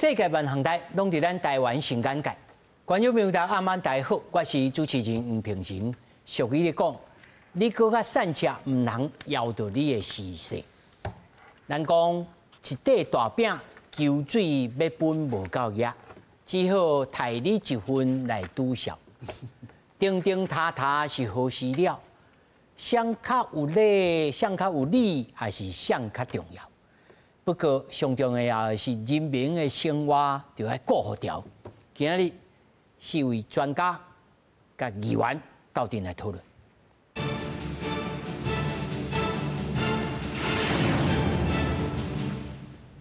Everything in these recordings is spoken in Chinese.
世界万行台拢伫咱台湾新眼界。观众朋友大家好，我是主持人黄平成。俗语咧讲，你搁较善食，毋能咬到你的时势。咱讲一块大饼，求水要分无够野，只好刣你一份来拄笑。叮叮塔塔是何时了？谁较有理，谁较有理，还是谁较重要？不过上重要的是人民的生活就要顾好条。今日4位专家甲议员斗阵来讨论。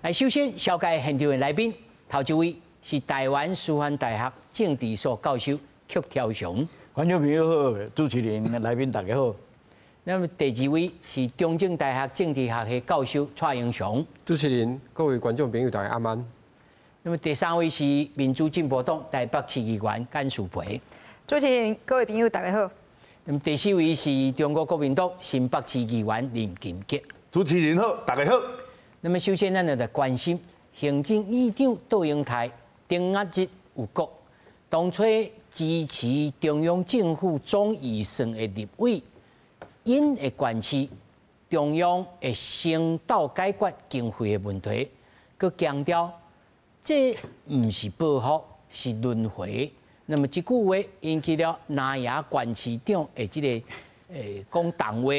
来，首先紹介現場的來賓，頭一位是台灣師範大學政治所教授曲條雄。觀眾朋友好，主持人、來賓大家好。那麼第二位是中正大學政治學系教授蔡英雄。主持人、各位觀眾朋友大家晚安。那麼第三位是民主進步黨台北市議員簡舒培。主持人、各位朋友大家好。那麼第四位是中國國民黨新北市議員林金杰。主持人好，大家好。那麼首先，咱就來關心行政院長杜英台頂壓日有講，當初支持中央政府總預算的立委，因會關切中央會先導解決經費的問題，佮強調這唔是報復，是輪迴。那麼這句話引起了南亞縣市長的這個講談話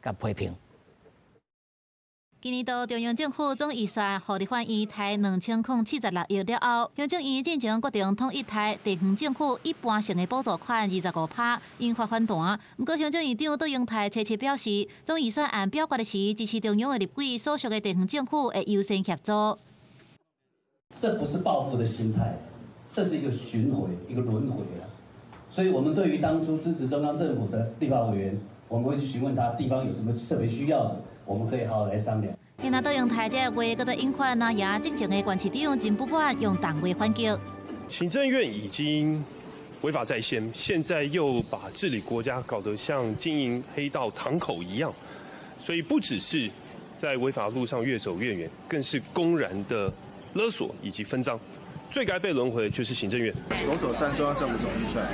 甲批評。今年度中央政府總預算予立法院貸2076億了後，行政院進前決定統一貸地方政府一般性的補助款25%，引發反彈。不過行政院長杜英台確切表示，總預算案表決的時，支持中央的立委所屬的地方政府會優先協助。這不是報復的心態，這是一個巡迴、一個輪迴啊！所以，我們對於當初支持中央政府的立法委員，我們會去詢問他地方有什麼特別需要的。我們可以好好來商量。今仔杜英台這話，閣再引發南亞正前的縣市長真不滿用黨話反擊。行政院已經違法在先，現在又把治理國家搞得像經營黑道堂口一樣，所以不只是在違法路上越走越遠，更是公然的勒索以及分贓。最該被輪迴的就是行政院。左手扇中央政府總預算，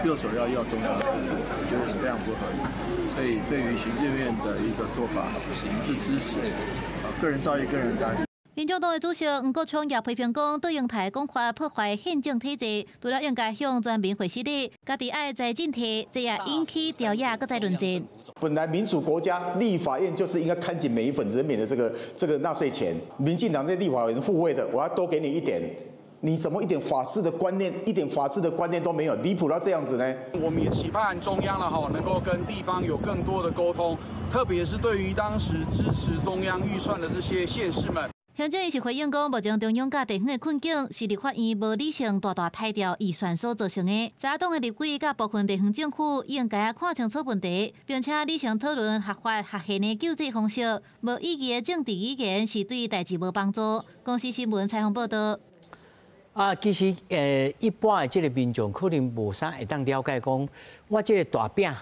右手要中央的補助，我覺得是非常不合理。所以對於行政院的一個做法，我們是支持。個人造業，個人擔。民眾黨的主席黃國昌也批評講，杜英台講法破壞憲政體制，除了應該向全民回釋的，家己愛在政體，這也引起朝野各在論戰。本來民主國家立法院就是應該看緊每一分人民的這個納稅錢，民進黨這立法委員護衛的，我要多給你一點。你怎麼一點法治的觀念都沒有，離譜到這樣子呢？我們也期盼中央能夠跟地方有更多的溝通，特別是對於當時支持中央預算的這些縣市們。行政院是回應講，目前中央甲地方的困境是立法院無理性大貸掉預算所造成的。在黨的立委甲部分地方政府應該看清楚問題，並且理性討論合法合憲的救濟方式。無意義的政治語言是對代志無幫助。公司新聞採訪報道。其實一般的這個民眾可能無啥會當了解講，我這個大餅，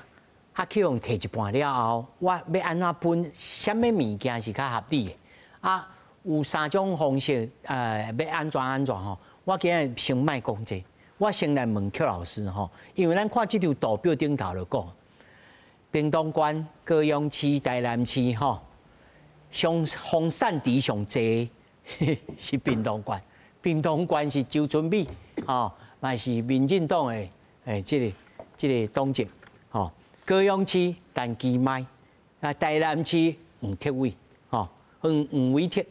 去用摕一半了後，我要安怎分？什麼物件是較合理的？有3種方式，要安怎吼？我今日先莫講這，我先來問曲老師吼，因為咱看這條圖表頂頭就講，屏東縣、高雄市、台南市吼，上散地上濟是屏東縣。屏東縣是周春米，嘛是民進黨的這個黨籍，高雄市陳其邁，台南市黃鐵偉，黃偉鐵，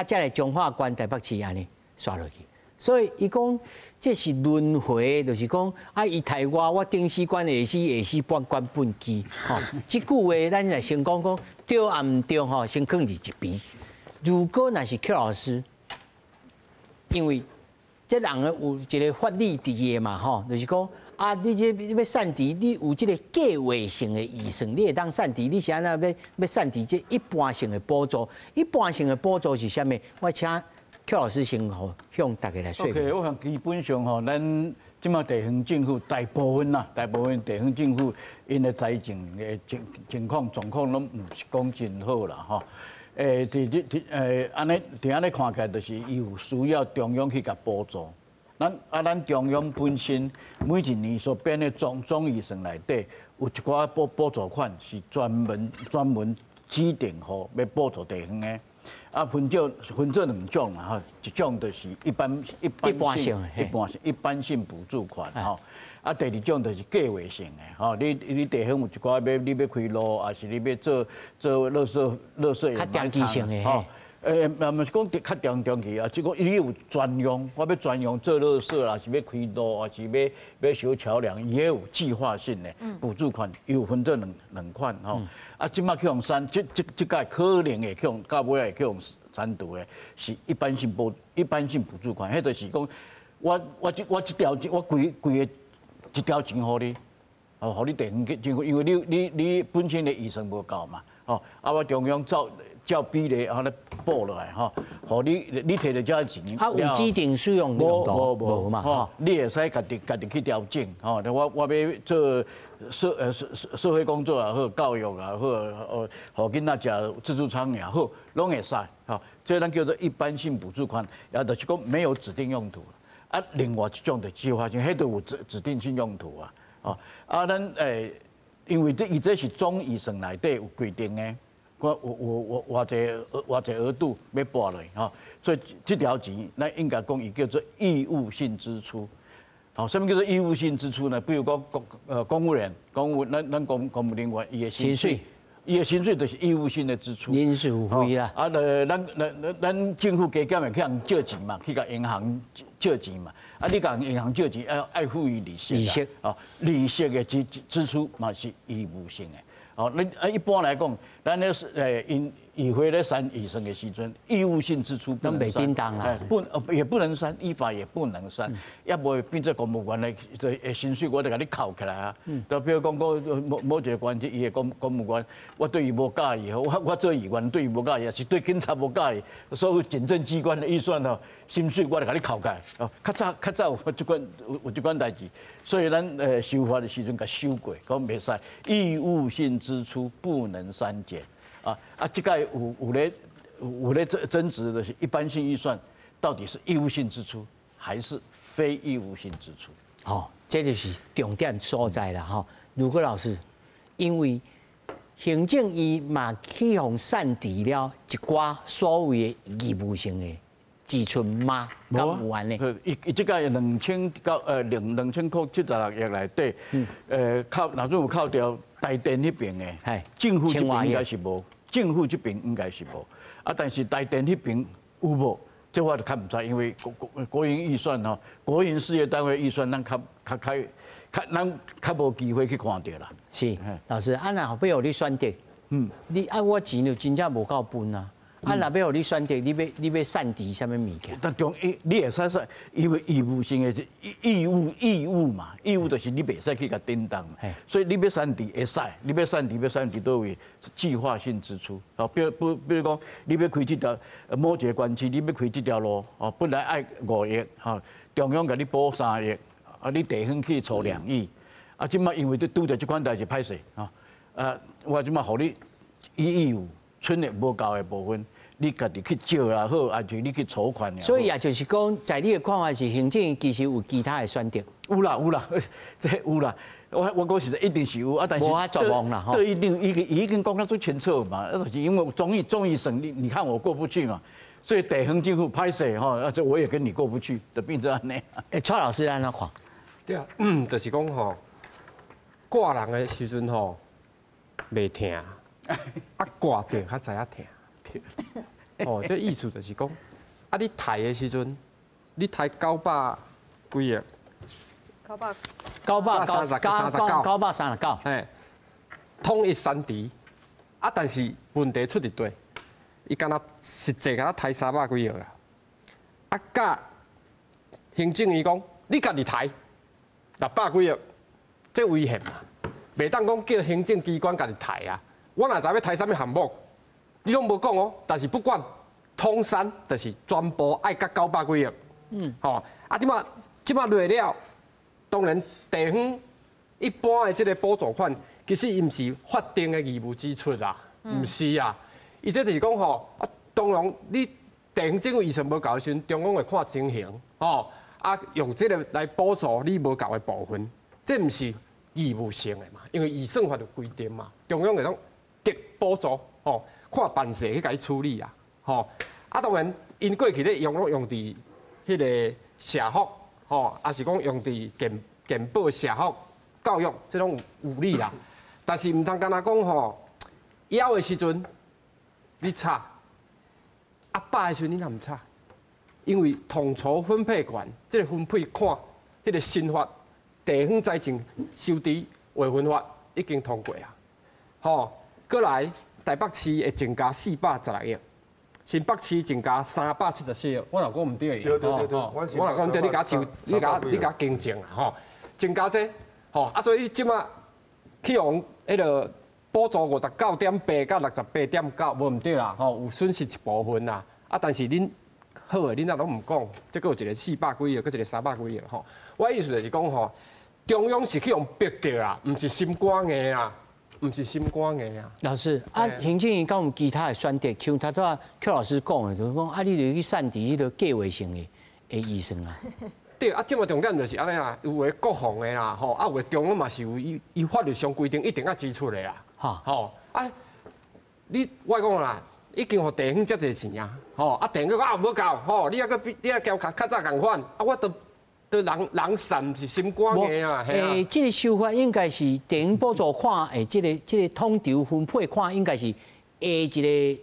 再來彰化縣台北市安尼刷落去。所以伊講這是輪迴，就是講伊台我頂死關下死關本機，這句話咱來先講對啊唔對先放在一邊。如果那是曲老師。因為這人有一個法律伫個嘛，就是講你這要散治，你有這個計劃性的預算，你會當散治，你是安怎要散治這一般性的補助？一般性的補助是啥物？我請曲老師先向大家來說明。OK， 我想基本上咱即馬地方政府大部分地方政府因的財政的情況狀況攏唔是講真好啦，安尼看起来就是伊有需要中央去甲补助。咱中央本身每一年所编的总预算内底，有一寡补助款是专门指定好要补助地方的。啊，分做2种嘛吼，一种就是一般性补助款吼，啊，第2种就是计划性的吼，你地方有一寡你要开路，还是你要做垃圾较长期性的吼。嘛是讲较长期啊，即个你有专用，我要专用做垃圾啦，是要开路，还是要修桥梁，也有计划性的补助款，有分做两款吼。啊，即马去用删，即个可能会去用，到尾会去用删除的，是一般性补助款，迄就是讲，我一条钱，我规个一条钱互你，哦，互你地方政府，因为你本身的预算无够嘛，哦，啊，我中央照比例后咧补落来吼，互你摕到这钱，啊，有指定使用无嘛吼，你会使家己去调整吼。我要做社会工作也好，教育也好，互囡仔食自助餐也好，拢会使吼。这咱叫做一般性补助款，也就是讲没有指定用途。啊，另外一种就计划性，迄都有指定性用途啊。哦，啊，咱因为这是总预算内底有规定的。我偌济额度要拨落吼，所以这条钱咱应该讲伊叫做义务性支出。好，什么叫做义务性支出呢？比如讲公务员，咱公务人员伊的薪水，伊的薪水就是义务性的支出。人事费啦。啊，咱政府加减会去人借钱嘛，去甲银行借钱嘛。啊，你甲银行借钱要付伊利息。利息。哦，利息的支出嘛是义务性的。哦，一般来讲，咱咧议会咧删预算的时阵，义务性支出不能删，也不能删，依法也不能删，要不会变做公务员的薪水，我得甲你扣起来啊。就比如讲，某一个官职，伊的公务员，我对伊无介意，我做议员对伊无介意，也是对警察无介意，所有行政机关的预算吼，薪水我得甲你扣起来。哦，较早有这款代志，所以咱修法的时阵甲修过，讲袂使义务性支出不能删减。这个有咧争执的是一般性预算到底是义务性支出还是非义务性支出？好，这就是重点所在啦哈。如果老师，因为行政院嘛去互删除了一寡所谓的义务性的支出吗？敢有完呢？伊这个2000块76亿内底，若准有扣掉台电那边的，政府这边应该是无，政府这边应该是无。啊，但是台电那边有无？这我就看不出来，因为国营预算吼，国营事业单位预算，咱咱较无机会去看到啦。是，老师，啊，若要你选择，你按我钱就真正无够分啊。啊，若要你选择，你要善除什么物件？但你会使，因为义务性的义务嘛，义务就是你袂使去甲叮当嘛，所以你要删除会使，你要删除倒位计划性支出。哦，比如讲，你要开这条某一个关区，你要开这条路，哦，本来爱5亿，哈，中央甲你补3亿，啊，你地方去出2亿，啊，即马因为拄着这款代志歹势，啊，我即马互你义务。剩的无够的部分，你家己去借也好，还是你去筹款也好。所以也就是讲，在你的看法是，行政其实有其他的选择。有啦，这有啦。我讲实在一定是有啊，但是无法绝望啦，对，一定已经讲到最清楚嘛。就是因为综艺省，你看我过不去嘛，所以地方政府歹势吼，而且我也跟你过不去，就变成安尼。蔡老师安怎看？对啊，就是讲吼，挂人的时阵吼，袂疼。啊，挂着较知影疼。哦，这意思就是讲，啊，你抬的时阵，你抬900几亿，939，哎，统一删除。啊，但是问题出伫地，伊敢若实际敢若抬300几亿啦。啊，甲行政院讲，你家己抬600几亿，这危险嘛？袂当讲叫行政机关家己抬啊。我哪知要抬什么项目，你拢无讲哦。但是不管通删，就是全部爱甲900几亿。吼，啊，即马落了，当然地方一般的这个补助款，其实伊毋是法定的义务支出啦，毋是啊。伊这就是讲吼，啊，当然你地方政府预算无够的时阵，中央会看情形，吼，啊，用这个来补助你无够的部分，这毋是义务性的嘛，因为预算法就规定嘛，中央会讲给补助，吼，看办事去甲伊处理啊，吼，啊，当然因过去咧用伫迄个社福，吼，也是讲用伫健保、社福、教育这种有理啦，但是毋通干那讲吼，枵的时阵你差，啊饱的时阵你若毋差，因为统筹分配权，这个分配看迄个新法地方财政收支划分法已经通过啊，吼，过来台北市会增加416亿。新北市增加374亿，我若讲唔对，对，我若讲唔对，你甲就你甲更正啊，吼，增加这，吼，啊，所以即马去用迄个补助59.8到68.9，无唔对啦，吼，有损失一部分啦，啊，但是恁好诶，恁若拢唔讲，即个有一个400几亿，搁一个300几亿，吼，我意思就是讲吼，中央是去用逼着啦，唔是心肝的啦。唔是心肝的啊！老师啊，行政院敢有其他的选择？像他拄邱老师讲的，就是讲啊，你就去善伫迄个计划性的医生啊。对啊，即个重点就是安尼啦，有诶国防的啦，吼，啊有诶中央嘛是有伊法律上规定一定要支出的啦，吼啊，我讲啦，已经互地方遮侪钱啊，吼啊地方啊无够，吼你交较早共款，啊我都人善是心肝的啊，这个手法应该是地方补助款诶，这个统筹分配款应该是下一个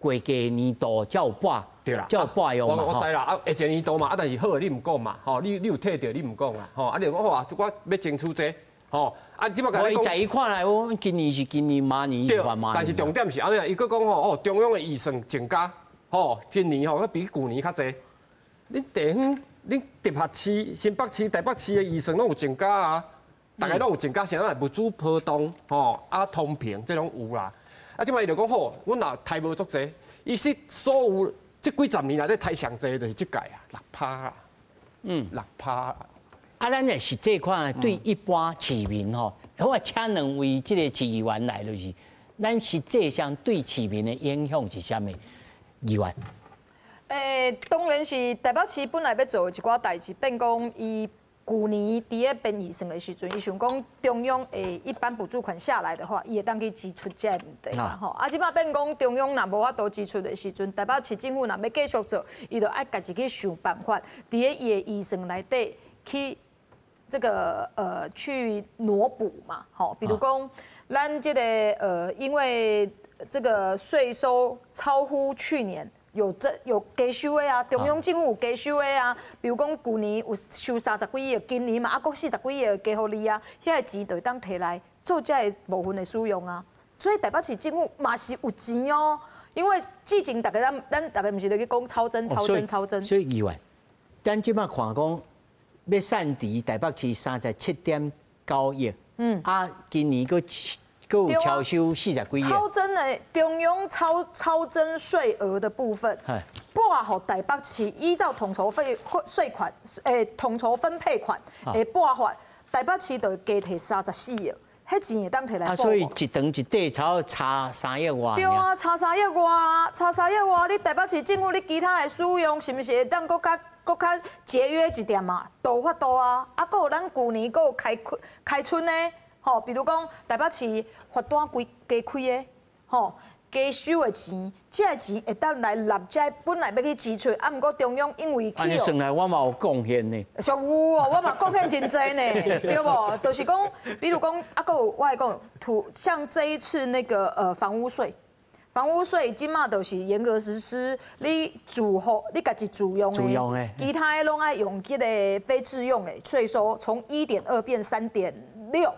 过价年度才有拨，对啦，才有拨用嘛。我知啦，啊下一个年度嘛，啊但是好你唔讲嘛，吼你有退着你唔讲啦，吼啊你讲好啊，我要争取这，吼啊即摆甲你讲，在伊看来，我今年是今年，明年是明年。但是重点是安尼，伊佫讲吼，哦中央的预算增加，吼今年吼比去年较济，恁地方。恁直辖市、新北市、台北市的预算拢有增加啊，大家拢有增加，啥来物资波动，吼啊通平这种有啦。啊，即摆伊就讲好，阮若台无足济，伊是所有即几十年来咧台上济就是即届啊，6%啦，6%啦。啊，咱也是这款对一般市民吼，我请两位即个市议员来就是，咱实际上对市民的影响是啥物？议员？当然是台北市本来要做一寡代志，变讲伊去年伫咧编预算的时阵，伊想讲中央的一般补助款下来的话，伊会当去支出这个问题啦吼。啊，即摆变讲中央若无法度支出的时阵，台北市政府若要继续做，伊就爱家己去想办法，伫咧伊的预算内底去这个去挪补嘛，吼，比如讲咱这个因为这个税收超乎去年。有加收的啊，中央政府有加收的啊，比如讲去年有收30几亿，今年嘛还佫40几亿加互你啊，遐个钱就会当摕来做这个部分的使用啊。所以台北市政府嘛是有钱哦，因为之前咱大家毋是咧去讲超增。所以议员，咱即摆看讲要善伫台北市37.9亿，啊，今年佫有超收40几亿。超增的中央超增税额的部分，拨予台北市依照统筹税款，统筹分配款，拨予台北市就加摕34亿，迄钱会当摕来补。所以一长一短差3亿外。对啊，差3亿外，你台北市政府你其他的使用是毋是会当佫较节约一点嘛？都法度啊，啊，佫有咱去年佫有开春呢。吼，比如讲台北市罚单加开的，吼加收的钱，这个钱会当来纳这本来要去支出，啊，毋过中央因为安尼算来我嘛有贡献呢。上有哦，我嘛贡献真侪呢，对无？就是讲，比如讲，啊，佫有我来讲，像这一次那个房屋税即马就是严格实施，你住户你家己自用的，其他的拢爱用这个非自用的税收，从1.2变3.6。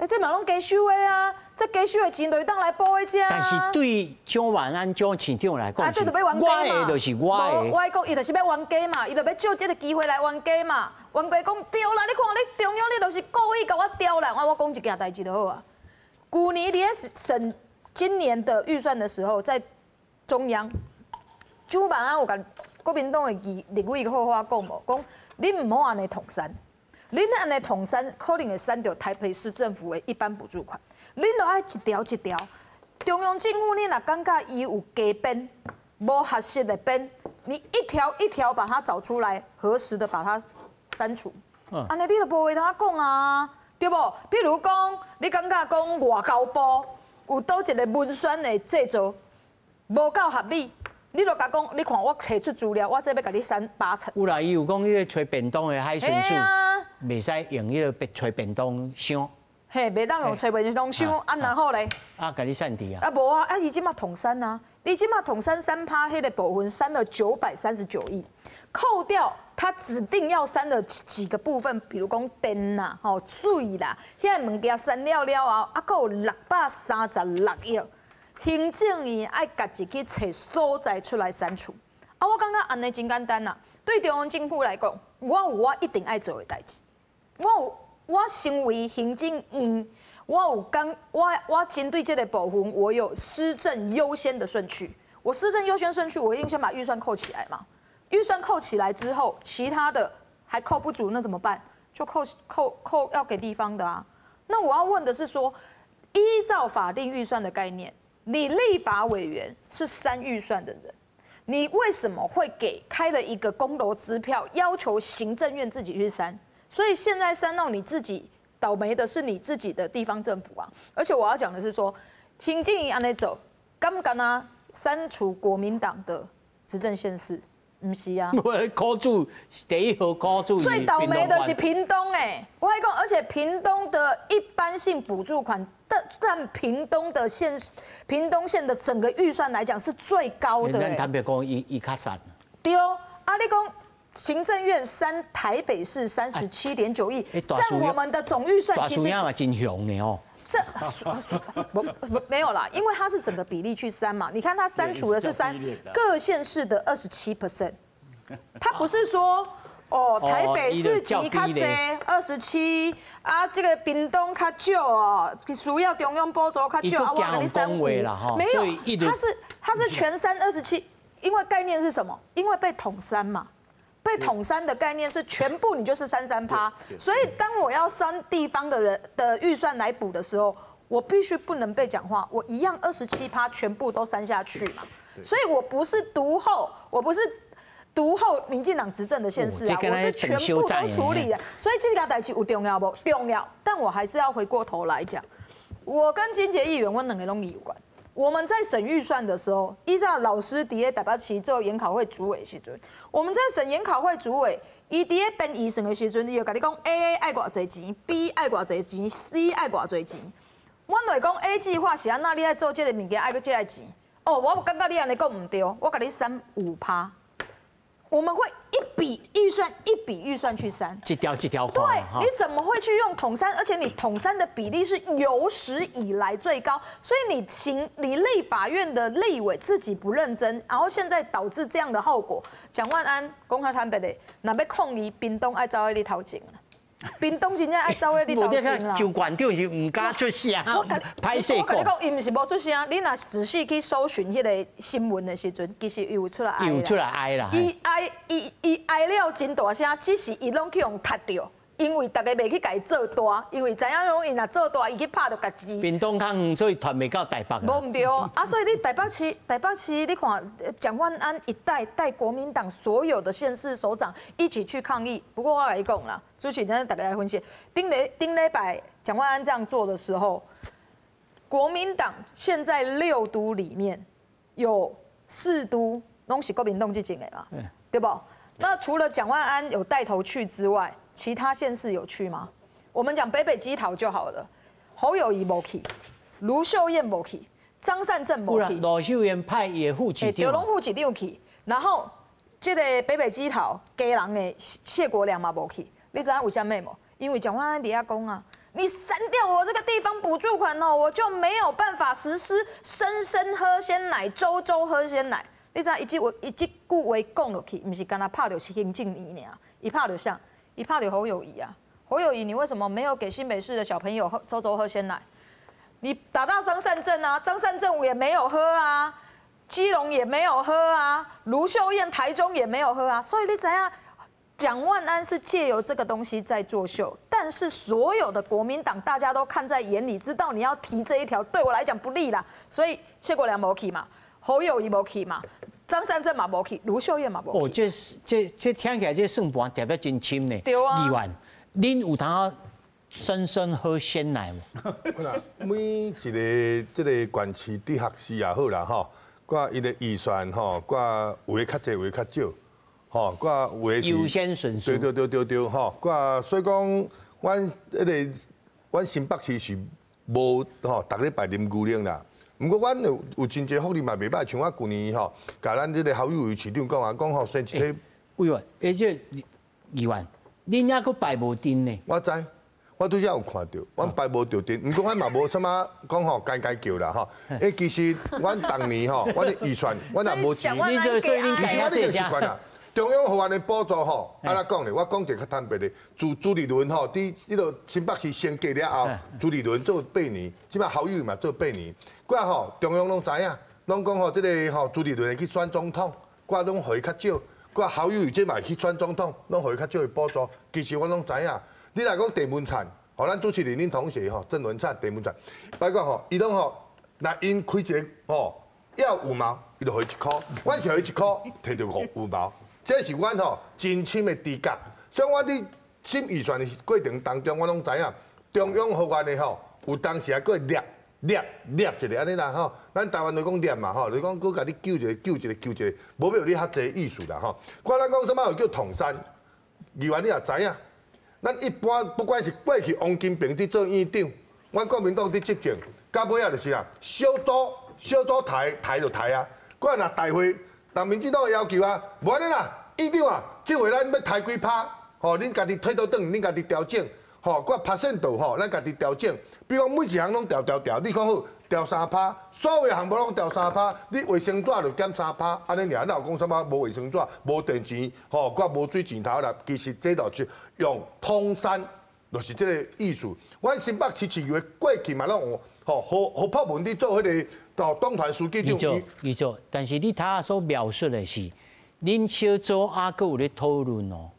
这嘛拢加收的啊，这加收的钱就会当来补的遮。但是对蒋万安蒋市长来讲，这就要冤家嘛。我的就是我的。我讲，伊就是要冤家嘛，伊就要借这个机会来冤家嘛。冤家讲对啦，你看你中央，你就是故意甲我刁难。我讲一件代志就好啊。去年你审今年的预算的时候，在中央，蒋万安有甲国民党的立委好话讲无？讲你唔好安尼统删。恁安尼统删，可能会删掉台北市政府的一般补助款。恁都爱一条一条，中央政府你若感觉伊有加编，无合适的编，你一条一条把它找出来，核实的把它删除。安尼你就无话通讲啊，对不？譬如讲，你感觉讲外交部有倒一个文宣的制作无够合理，你就甲讲，你看我提出资料，我这要甲你删80%。有啦，伊有讲迄个吹便当的海巡署，袂使用迄个吹便当箱。嘿，袂当用吹便当箱，啊，然后咧？啊，甲你删掉啊？啊，无啊，啊，伊即马统删啊，你即马统删3%，迄个部分删了939亿，扣掉他指定要删的几个部分，比如讲电啦、吼水啦，遐物件删了了后，啊，还有636亿，行政院爱家己去找所在出来删除。啊，我感觉安尼真简单啦。对中央政府来讲，我有我一定爱做的代志，我身为行政院。我针对这个部分，我有施政优先的顺序。我施政优先顺序，我一定先把预算扣起来嘛。预算扣起来之后，其他的还扣不足，那怎么办？就扣要给地方的啊。那我要问的是说，依照法定预算的概念，你立法委员是删预算的人，你为什么会开了一个公楼支票，要求行政院自己去删？所以现在删到你自己。倒霉的是你自己的地方政府啊！而且我要讲的是说，行政院安尼走，敢不敢啊？删除国民党的执政县市，不是啊？高柱第一号高柱。最倒霉的是屏东我还讲，而且屏东的一般性补助款，占屏东县的整个预算来讲是最高的。咱坦白讲，伊较散。对哦，啊你讲。行政院删台北市37.9亿，占我们的总预算其实嘛真雄呢哦。这没有啦，因为它是整个比例去删嘛。你看它删除的是删各县市的27%，它不是说台北市级较济27啊，这个屏东较少哦，需要中央补助较少啊，我给你删5，没有，它是全删27，因为概念是什么？因为被统删嘛。被统删的概念是全部你就是删3%，所以当我要删地方的人的预算来补的时候，我必须不能被讲话，我一样27%全部都删下去嘛。所以我不是独后民进党执政的县市啊，我是全部都处理的。所以这个代志有重要不？重要，但我还是要回过头来讲，我跟金杰议员我两个拢有关。我们在审预算的时候，依照老师伫咧台北市做研考会主委的时阵，我们在审研考会主委，伊伫咧编预算的时阵，伊就甲你讲 A 爱偌济钱 ，B 爱偌济钱 ，C 爱偌济钱。阮来讲 A 计划是安那，你爱做这个物件爱个这个钱。我感觉你安尼讲唔对，我甲你删5%。我们会一笔预算去删，一条对，你怎么会去用统删？而且你统删的比例是有史以来最高，所以你立法院的立委自己不认真，然后现在导致这样的后果。蒋万安公开坦白的，若要抗议屏东爱走在你头前啦。屏东真正爱走在你头前啦。就县长是唔敢出声，歹势讲。我跟你讲，伊唔是无出声，你若仔细去搜寻迄个新闻的时阵，其实伊有出来哀啦。有出来哀啦。伊哀了真大声，只是伊拢去用踢掉，因为大家袂去甲伊做大，因为知影讲伊若做大，伊去拍到家己。屏东较远，所以传袂到台北。无唔对啊，所以你台北市，你看蒋万安一带国民党所有的县市首长一起去抗议。不过我来讲啦。主席，咱大家来分析，顶礼拜蒋万安这样做的时候，国民党现在6都里面有4都拢是国民党执政的嘛，对不？那除了蒋万安有带头去之外，其他县市有去吗？我们讲北基桃就好了，侯友宜没去，卢秀燕没去，张善政没去，卢秀燕派也副局长，龙副局长去，然后这个北基桃家人的谢国良嘛没去。你知道为什么吗？因为蒋万安底下讲啊，你删掉我这个地方补助款我就没有办法实施生喝鲜奶、周喝鲜奶。你知道一句话讲落去，不是干那拍到行政院尔，伊拍到啥？伊拍到侯友宜啊。侯友宜，你为什么没有给新北市的小朋友周喝鲜奶？你打到张善政啊，张善政也没有喝啊，基隆也没有喝啊，卢秀燕台中也没有喝啊，所以你知影？蒋万安是借由这个东西在作秀，但是所有的国民党大家都看在眼里，知道你要提这一条对我来讲不利啦，所以谢国良没去嘛，侯友宜没去嘛，张善政嘛没去，卢秀燕嘛没去。哦，这听起来这算盘特别真深呢。对啊。议员，恁有当深深喝鲜奶无？每一个这个县市的学士也好啦吼，佮伊的预算吼，佮有诶较济，有诶较少。吼，挂有诶是优先顺序。对，吼，挂所以讲，阮新北市是无吼，逐礼拜啉牛奶啦。毋过阮有真济福利嘛袂歹，像我去年吼，甲咱这个侯友宜市长讲吼，生一体。委员，而且议员，恁还佫排无阵呢？我知，我拄则有看到，阮排无着阵，毋过阮嘛无啥物讲吼，该叫啦吼。其实阮当年吼，阮的预算，阮也无钱，你这所以恁其实我这个习惯啦。中央予咱的补助吼，安怎讲咧？我讲一个较坦白的，朱立伦吼，伫迄个新北市升格了后，朱立伦做8年，即摆侯友宜嘛做8年，我吼中央拢知影，拢讲吼即个吼朱立伦会去选总统，我拢予伊较少，我侯友宜即嘛去选总统，拢予伊较少的补助。其实我拢知影，你若讲地文产，互咱主持人恁同学吼，郑文灿地文产，包括吼，伊拢吼，若因开一个吼要5毛，伊就予伊1箍，阮是予伊1箍，摕到5毛。这是阮吼真深的知觉，所以我伫审预算的过程当中，我拢知影中央予阮的吼，有当时还佫会捏一个安尼啦吼。咱台湾就讲捏嘛吼，就讲佫甲你救一个，无必要你较济意思啦吼。我咱讲什么叫统山，议员你也知影，咱一般不管是过去王金平伫做院长，阮国民党伫执政，到尾啊就是啊，小组抬就抬啊，我若大会。但民进党的要求啊，无安尼啦，院长啊，这回咱要抬几趴，吼，恁家己推倒转，恁家己调整，吼，我拍线度吼，咱家己调整。比如讲每一项拢调，你讲好调3%，所有项目拢调3%，你卫生纸就减3%，安尼尔，哪有讲什么无卫生纸、无电钱，吼，我无水钱头啦。其实这就是用通山，就是这个意思。阮新北市市议会过去嘛，拢吼，何柏文伫做迄个。到党团书记长，伊做，但是你他所描述的是，恁小组还佫有咧讨论哦，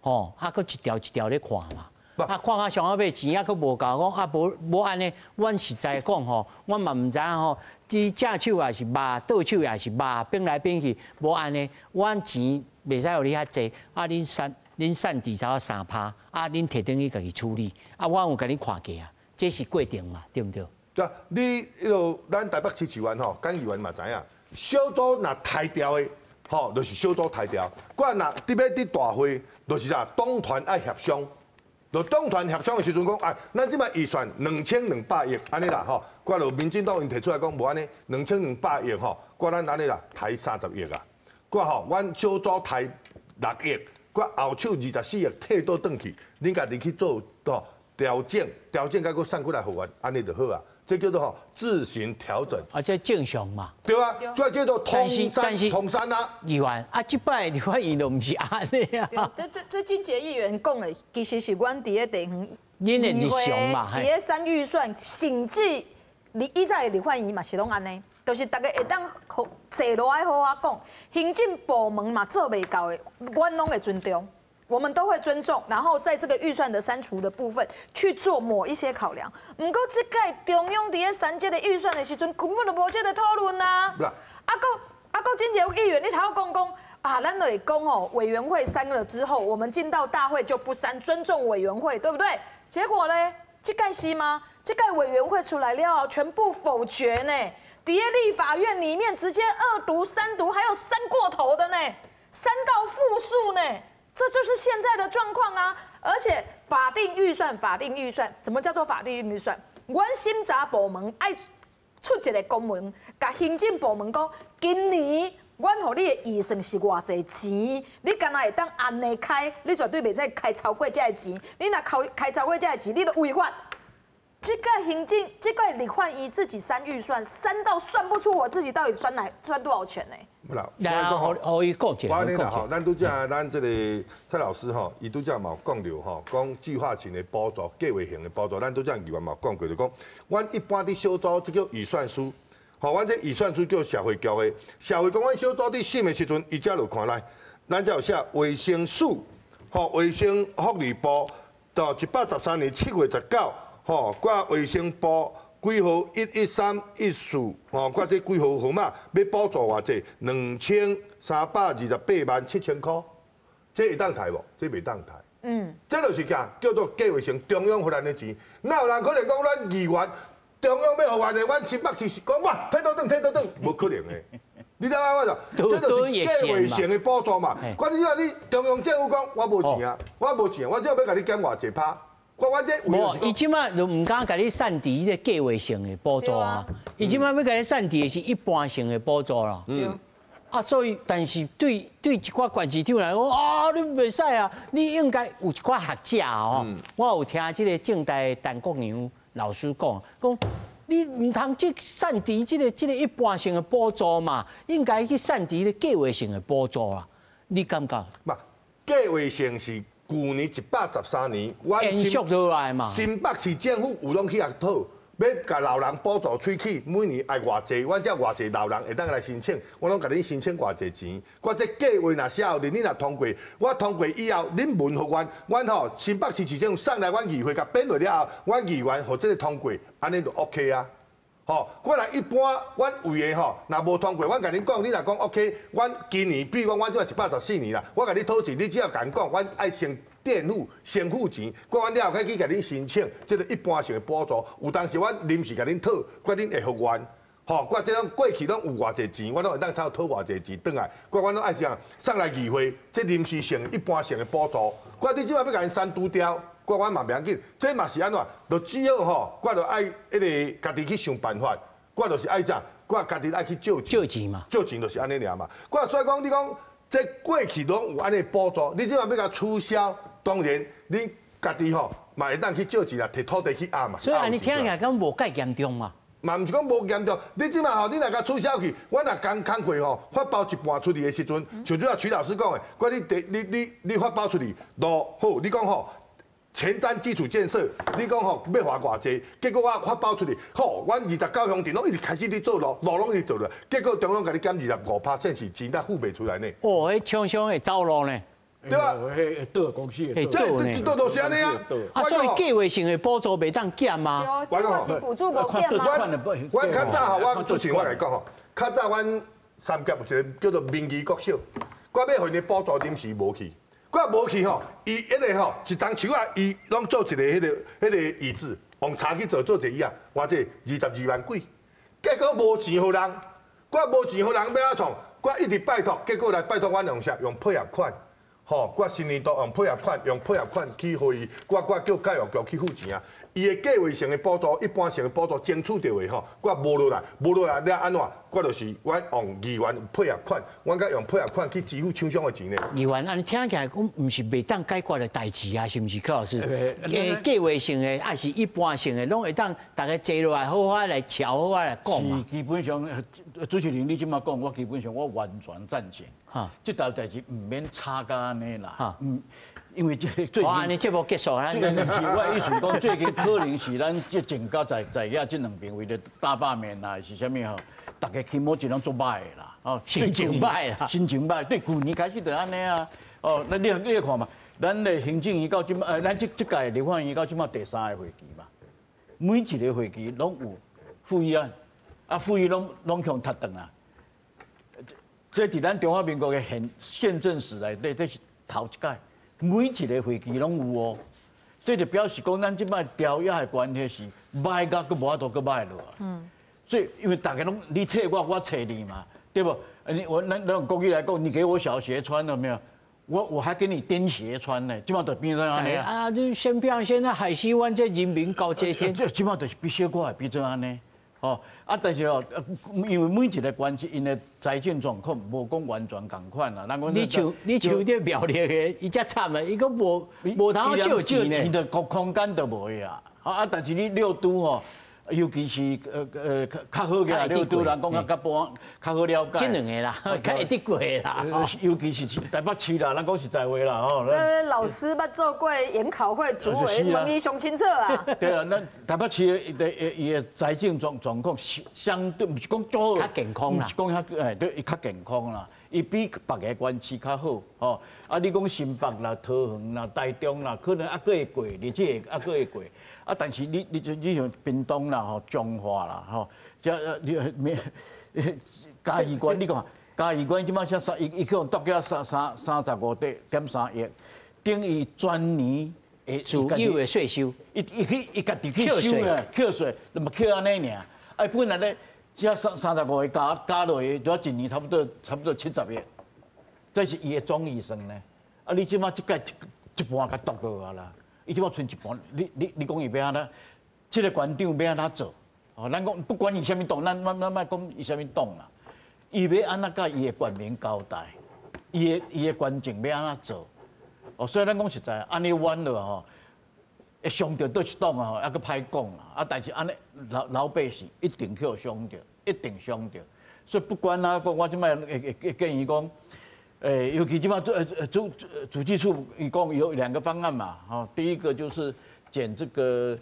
吼，还佫一条一条咧看嘛，看到上尾尾钱还佫无够，讲无安尼，阮实在讲吼，阮嘛毋知影吼，这正手也是肉，倒手也是肉，变来变去，无安尼，阮钱袂使互你遐济，恁散地才3%，恁摕等去家己处理，我有甲你看过啊，这是过程嘛，对毋对？对啊，你迄个咱台北市议员吼，蒋议员嘛知影，小组若抬调的，吼，就是小组抬调。我若伫大会，就是啦，党团爱协商。就党团协商的时阵讲，哎，咱即摆预算2200亿，安尼啦吼。我就民进党因提出来讲，无安尼2200亿吼，我咱安尼啦，抬30亿啊。我吼，阮小组抬6亿，我后手24亿退倒转去，恁家己去做吼调整，甲佫送过来互阮，安尼就好啊。这叫做自行调整，这正常嘛。对啊，这叫做通山啊。议员这摆立法院都唔是安尼啊。这金杰议员讲的，其实是阮伫个地方恁的日常嘛，伫个3预算，甚至以前的立法院嘛是拢安尼，就是大家会当坐落来好好讲，行政部门嘛做袂到的，阮拢会尊重。我们都会尊重，然后在这个预算的删除的部分去做某一些考量。不过这届中央伫个3届的预算的时阵，根本就无这个讨论呐。金杰议员，你头讲啊，咱会讲哦，委员会删了之后，我们进到大会就不删，尊重委员会，对不对？结果呢，这届是吗？这届委员会出来了，全部否决呢。伫个立法院里面直接2读、3读，还有删过头的呢，删到复数呢。这就是现在的状况啊！而且法定预算，什么叫做法定预算？阮审查部门爱出一个公文，甲行政部门讲，今年阮予你的预算是偌济钱，你敢若会当按内开，你绝对袂使开超过这个钱。你若开超过这个钱，你就违法。这个行政，这个立法院自己删预算，删到算不出我自己到底算多少钱呢？不啦，然后可以讲解。我呢啦吼，咱拄则咱这个蔡老师吼，伊拄则嘛有讲到吼，讲计划性的补助、计划型的补助，咱拄则议员嘛有讲过，就讲，阮一般伫小组这叫预算书，吼，阮这预算书叫社会局的，社会讲阮小组伫审的时阵，伊才就看来，咱才有写卫生署卫生福利部到113年7月19，挂卫生部几号11314，挂这几号号码要补助偌济2328万7千块，这会当抬无？这袂当抬。这就是叫做计划性中央予咱的钱，哪有人可能讲咱议员中央要予咱的，阮新北市是讲哇，退倒转，无可能的。你知影我啥？这就是计划性的补助嘛。关键你中央政府讲我无钱啊，我只要甲你减偌济趴。我这无，伊即摆就唔敢甲你散伫迄个计划性的补助啊，伊即摆要甲你散伫的是一般性的补助啦。所以但是对一寡县市长来讲，你袂使啊，你应该有一寡学者哦。我有听即个政大陈国良老师讲，你唔通即散伫即个一般性的补助嘛，应该去散伫咧计划性的补助啦。你感觉？嘛，计划性是去年113年，延续落来嘛。新北市政府有拢去探讨，要甲老人补助喙齿，每年爱偌济，阮遮偌济老人会当来申请，我拢甲恁申请偌济钱。我这计划若写好哩，你若通过，我通过以后，恁问互阮新北市市政府送来阮议会甲编落了后，阮议员互这个通过，安尼就 OK 啊。我若一般，阮为的若无通过，阮甲恁讲，你若讲 OK， 阮今年，比如讲，阮即摆114年啦，我甲你讨钱，你只要甲阮讲，阮爱先垫付，先付钱，阮了后开去甲恁申请，即个一般性的补助。有当时阮临时甲恁讨，阮恁会互阮，我即种过去拢有偌济钱，我拢会当讨偌济钱转来，阮拢爱啥送来议会，即临时性、一般性的补助。你即摆要甲恁删除掉。我嘛袂要紧，这嘛是安怎？就只要我就爱迄个家己去想办法，我就是爱啥？我家己爱去借钱嘛，借钱就是安尼尔嘛。所以讲，你讲这过去拢有安尼补助，你即摆要甲取消，当然你家己嘛会当去借钱啦，摕土地去压嘛。所以安尼听起来敢无介严重嘛？嘛毋是讲无严重，你即摆你若甲取消去，我若工课发包一半出去的时阵，像即徐老师讲的，你发包出去，好，你讲前瞻基础建设，你讲要花偌济，结果我发包出去，阮29乡镇拢一直开始咧做路拢去做了，结果中央甲你减25%，是钱才付袂出来呢。迄厂商会走路呢？对吧？迄倒公司会倒，这都是安尼啊。所以计划性的补助袂当减吗？计划性补助无减吗？阮较早我之前我来讲较早阮三甲有一个叫做民意国小，我要互你补助临时无去。我无去伊迄个一张树啊，伊拢做一个迄个椅子，用茶去做一个椅啊，偌济22万几，结果无钱互人，我无钱互人要怎创？我一直拜托，结果来拜托阮用啥？用配合款，我新年度用配合款去互伊，我叫教育局去付钱啊。伊的计划性的补助、一般性的补助争取到的我无落来了安怎？我就是阮用议员配合款，阮甲用配合款去支付厂商的钱呢。议员安尼听起来讲，毋是袂当解决的代志啊，是毋是柯老师？计划性的还是一般性的，拢会当大家坐落来好好来瞧，好好来讲嘛。基本上，主持人你即马讲，我基本上我完全赞成。这道代志毋免差甲安尼啦。因为最近，你节目结束啦。不是我意思讲，最近可能是咱这政教在野这两边为了大罢免啦，是啥物大家起码一拢做歹的啦。心情歹啦，心情歹。对，去年开始就安尼啊。那你看嘛，咱的行政院到即马，咱这届立法院到即马第3个会期嘛，每一个会期拢有复议案，复议拢向踢断啊。这伫咱中华民国的宪政史内底，这是头一届。每一个会期拢有哦，这就表示讲，咱即摆调野的关系是歹到佫无法度佫歹落啊。所以因为大家拢你测我，我测你嘛，对不？咱用国语来讲，你给我小鞋穿了没有？我还给你钉鞋穿呢，即摆就变成安尼啊！你先表现在海西湾这人民高这天，这即摆就是必须我变成安尼。但是因为每一个关系，因的财政状况无讲完全共款啦。你像这苗栗的，伊遮惨啊，伊个无通借钱的空间都无呀。但是你六都尤其是较好个六都人讲较好了解。这两个啦，较会得过啦。尤其是台北市啦，咱讲实在话啦这老师捌做过研考会主委，问伊上清楚啊。对啊，咱台北市的财政状况相对不是讲做较健康啦，不是讲对，较健康啦。伊比别个县市较好，吼。啊，你讲新北啦、桃园啦、台中啦，可能还佫会过，而且还佫会过。啊，但是你像屏东啦、吼彰化啦、吼，你嘉义县，你看嘉义县即摆才伊去用剁价35.3亿，等于全年的主要的税收，伊家己去收啊，扣税，那么扣安尼尔。啊，本来咧，只35亿加落去，就一年差不多70亿，这是伊的总预算呢。啊，你即摆即届一半甲剁落啊啦，伊即摆剩一半，你讲伊要安怎？这个县长要安怎做？哦，咱讲不管伊啥物党，咱莫讲伊啥物党啦，伊要安怎甲伊的县民交代？伊的县政要安怎做？哦，所以咱讲实在，安尼冤了吼。会伤到倒一党啊，还佫歹讲啦。啊，但是安尼老百姓一定去伤到，一定伤到。所以不管啊，我即摆会建议讲，尤其即摆主计处一共有2个方案嘛，哈，第一个就是减这个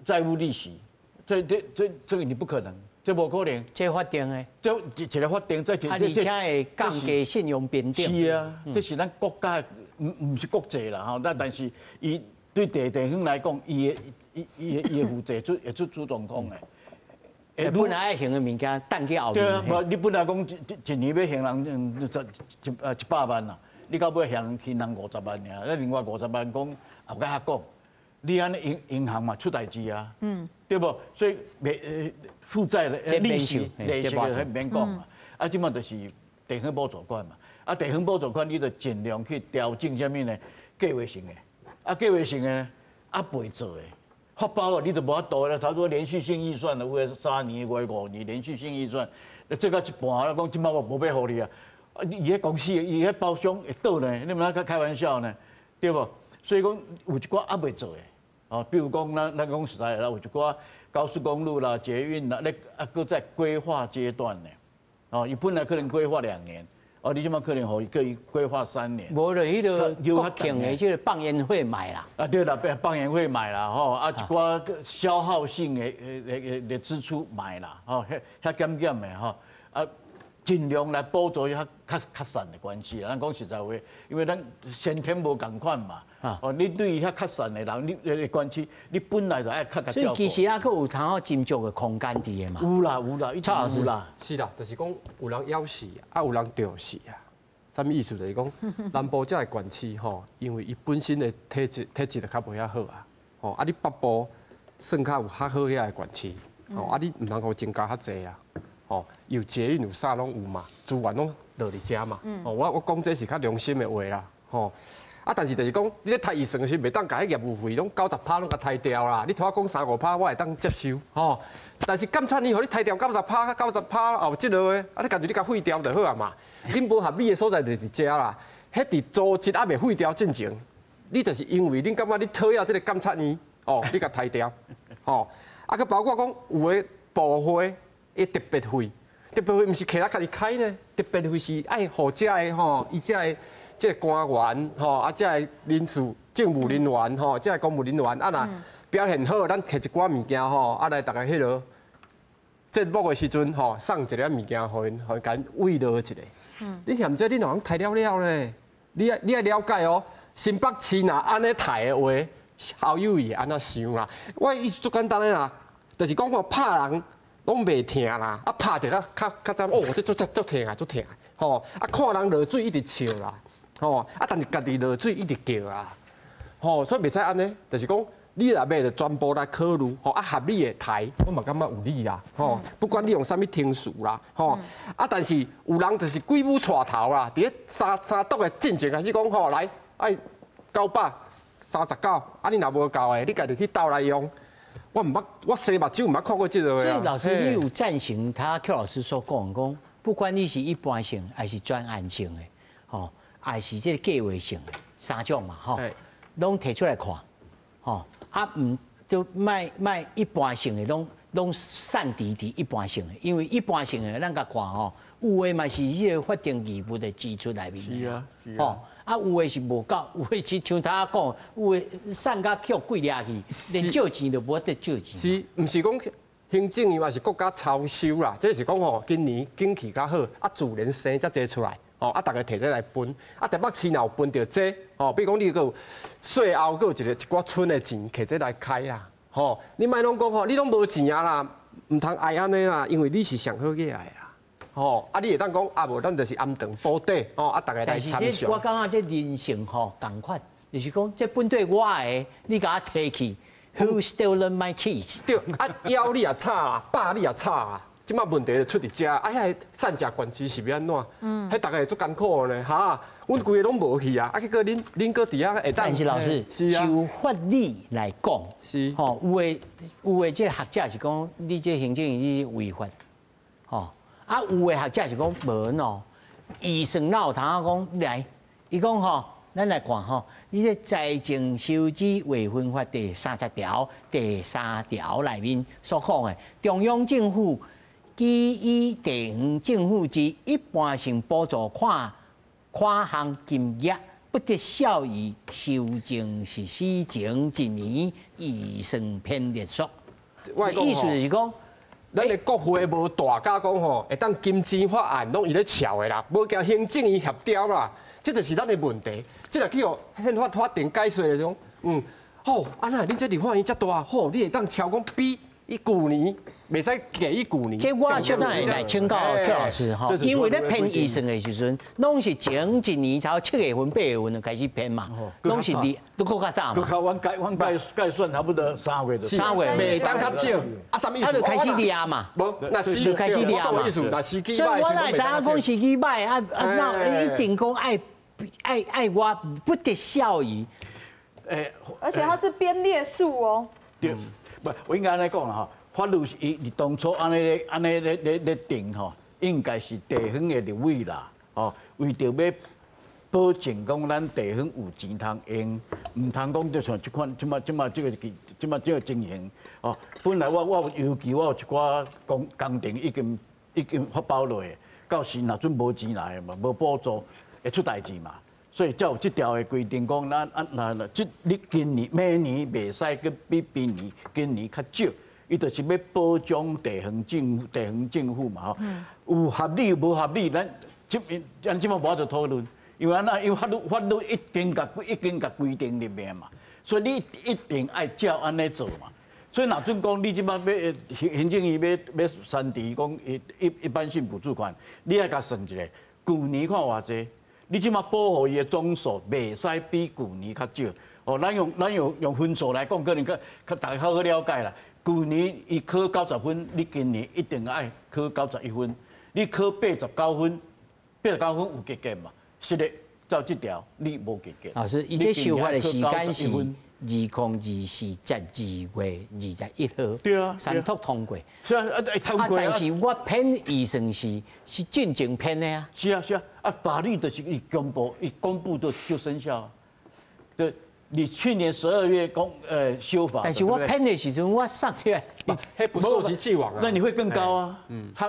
债务利息，这个你不可能，这不可能。这法定的，这一个法定，而且会降低信用评定。是啊，这是咱国家，唔是国际啦，吼，但是伊。对地方来讲，伊的负责会出状况的。本来要行的物件，等去后面。对啊，无你本来讲一年要行人100万啦，你到尾行人50万尔，咱另外50万讲后摆遐讲，你安尼银行嘛出代志啊，对不？所以负债的利息很免讲嘛。啊，即马就是地方补助款嘛。啊，地方补助款你就尽量去调整啥物呢？计划性的。啊，计划性的啊，袂做的，发包啊，你就无法度啦。差不多连续性预算的，有的3年、有的5年连续性预算，做到一半，讲即摆我无要互你啊。啊，伊迄公司、伊迄包商会倒呢，你们开玩笑呢，对不？所以讲有一寡啊袂做的，哦，比如讲咱讲实在啦，有一寡高速公路啦、捷运啦，搁在规划阶段呢，哦，伊本来可能规划2年。哦，你即马可能互伊可以规划3年。无就迄个国庆的即个放烟会买啦。啊，对啦，放烟会买啦，吼，啊一寡消耗性的支出买啦，吼，遐减减的吼，啊，尽量来补助较散的关系啦。咱讲实在话，因为咱先天无共款嘛，哦，你对于较散的人，你的关系，你本来就爱较照顾。所以其实还佫有通好斟酌的空间伫的嘛。有啦，蔡老师啦，是啦，就是讲有人要死啊，有人着死啊。啥物意思？就是讲南部这个县市吼，因为伊本身的体质就较无遐好啊，吼啊你北部算较有较好遐个县市，吼啊你唔通讲增加较济啦，吼有捷运有啥拢有嘛，资源拢落伫遮嘛，吼我讲这是较良心的话啦，吼啊但是就是讲你咧提预算时，袂当甲迄业务费拢90%拢甲抬掉啦，你拖我讲3-5%，我会当接受，吼。但是监察院互你抬掉90%后即落个，啊你干脆你甲废掉就好啊嘛。恁无合理的所在就伫遮啦，迄伫组织还袂废掉进前，你就是因为恁感觉你讨厌即个监察院，哦，你甲抬掉，吼，啊，佮包括讲有诶部会诶特别费，特别费毋是摕咱家己开呢，特别费是爱互遮诶吼，伊遮诶即个官员吼，啊，遮诶人事政务人员吼，遮诶公务人员啊若表现好，咱摕一寡物件吼，啊来大家迄落节目诶时阵吼，送一个物件互因甲因慰劳一下。你嫌这你哪能抬了了呢？你爱了解哦，新北市若安尼抬的话，好友会安怎想啦？我意思足简单的啦，就是讲我拍人拢袂疼啦，啊拍着较早哦，这足疼啊，足疼啊，吼啊看人落水一直笑啦，吼啊但是家己落水一直叫啦，吼所以袂使安尼，就是讲。你若要就全部来考虑，吼啊合理的抬，我嘛感觉有理啦，吼，不管你用啥物听数啦，吼，啊但是有人就是鬼舞带头啦，伫咧三督的进前开始讲吼，来爱939，啊你若无够的，你家己去斗来用，我生目睭毋捌看过这个。所以老师，你有赞成他邱老师所讲，不管你是一般性还是专案性的，吼，还是这个计划性的3种嘛，吼，拢提出来看，吼。啊，就卖一般性的，拢散伫一般性的，因为一般性的咱甲看吼，有的嘛是迄个法定义务的支出内面。是啊，哦，啊有的是无够，有的是像他讲，有的散甲扣贵掠去，连借钱都无得借钱。是，毋是讲行政院嘛是国家超收啦，这是讲吼，今年景气较好，啊自然生遮济出来，哦，啊大家摕这来分，啊台北市若有分到这，哦，比如讲你个税后个一寡村的钱，摕这来开啦，吼，你莫拢讲吼，你拢无钱啊啦，唔通爱安尼啦，因为你是上好嘅爱啦，吼，啊你会当讲啊无，咱就是暗顿保底，哦，啊大家来参详。我感觉这人性吼同款，就是讲这本对我的，你甲我提去。Who stolen my cheese？ 对，啊，腰你也差啊，霸你也差啊，即马问题就出伫遮，啊，遐产价关系是要安怎？迄大家会足艰苦呢，哈，阮规个拢无去啊，啊，结果恁个伫遐会当。但是老师，就法律来讲，是，吼，有的这学者是讲，你这行政院违法，吼，啊，有的学者是讲无喏，医生哪有通讲来，伊讲吼。咱来看吼，你这财政收支违分法第30条第3条内面所讲的，中央政府基于地方政府之一般性补助款项金额，不得少于修正实施前1年预算编列数。意思就是讲，咱的国会无大家讲吼，会当金钱法案拢伊咧瞧的啦，无交行政院协调啦。这就是咱的问题，这若去互宪法庭解说的种，好，安那恁这立法院遮大，好，你会当超讲比伊旧年袂使给伊旧年。这我相当会来请教邱老师哈，因为咧编预算的时阵，拢是前1年才7月份、8月份就开始编嘛，拢是都搁较早嘛。阮概算差不多3月就。3月袂当较少，啊，什么意思？他就开始抓嘛，无，那时就开始抓嘛。所以我哪会知影讲时机歹啊？那一定讲爱我不得效益，而且它是编列数哦。对，不，我应该安尼讲啦吼，法律是伊当初安尼咧定吼，应该是地方的立委啦，吼，为着要保证讲咱地方有钱通用，唔通讲就像即款即马这个情形，哦，本来尤其我有一寡工程已经发包落去，到时若准无钱来嘛，无补助。会出代志嘛，所以才有这条的规定讲，你今年每年袂使去比今年较少，伊就是要保障地方政府嘛吼，有合理无合理，咱即马无法度讨论，因为因为法律已经甲规定入面嘛，所以你一定爱照安尼做嘛。所以若准讲你即马要行政院要删除讲一般性补助款，你爱甲算一下，旧年看偌济。你即马保护伊的总数袂使比旧年较少。哦，咱用分数来讲，可能大家好好了解啦。旧年伊考90分，你今年一定爱考91分。你考89分有及格嘛？是的，照这条你无及格。老师，伊这修法的时间是2024年12月21号，对啊，三读通过。是啊，通过啊。但是我编预算是进前编的啊。是啊，法律就是伊公布就生效。对，你去年12月修法。但是我编的时阵，我上去，迄不溯及既往啊。那你会更高啊，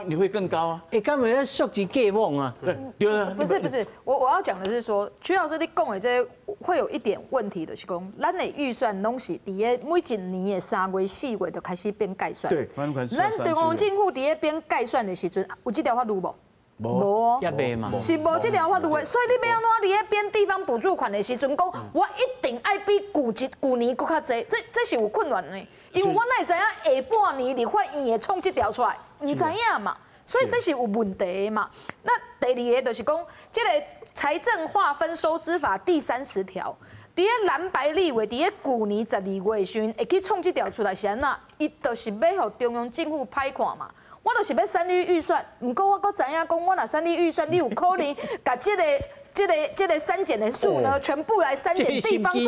你会更高啊。根本要溯及既往啊。对啊。不是，我要讲的是说，徐老师你讲的这会有一点问题的是讲，咱的预算拢是伫个每一年的3月、4月就开始编概算。对，咱中央政府伫个编概算的时阵，有这条法律无？无，也未嘛，是无这条法律的，所以你要安怎伫个编地方补助款的时阵讲，我一定爱比旧年搁较济，这是有困难的，因为我哪会知影下半年立法院会创这条出来，唔知影嘛，所以这是有问题的嘛。那第二个就是讲，这个财政划分收支法第30条，伫个蓝白立委伫个旧年12月时阵会去创这条出来是安怎？伊就是要互中央政府歹看嘛。我就是要删你预算，不过我搁知影讲，我若删你预算，你有可能把这个删减的数呢，全部来删减地方政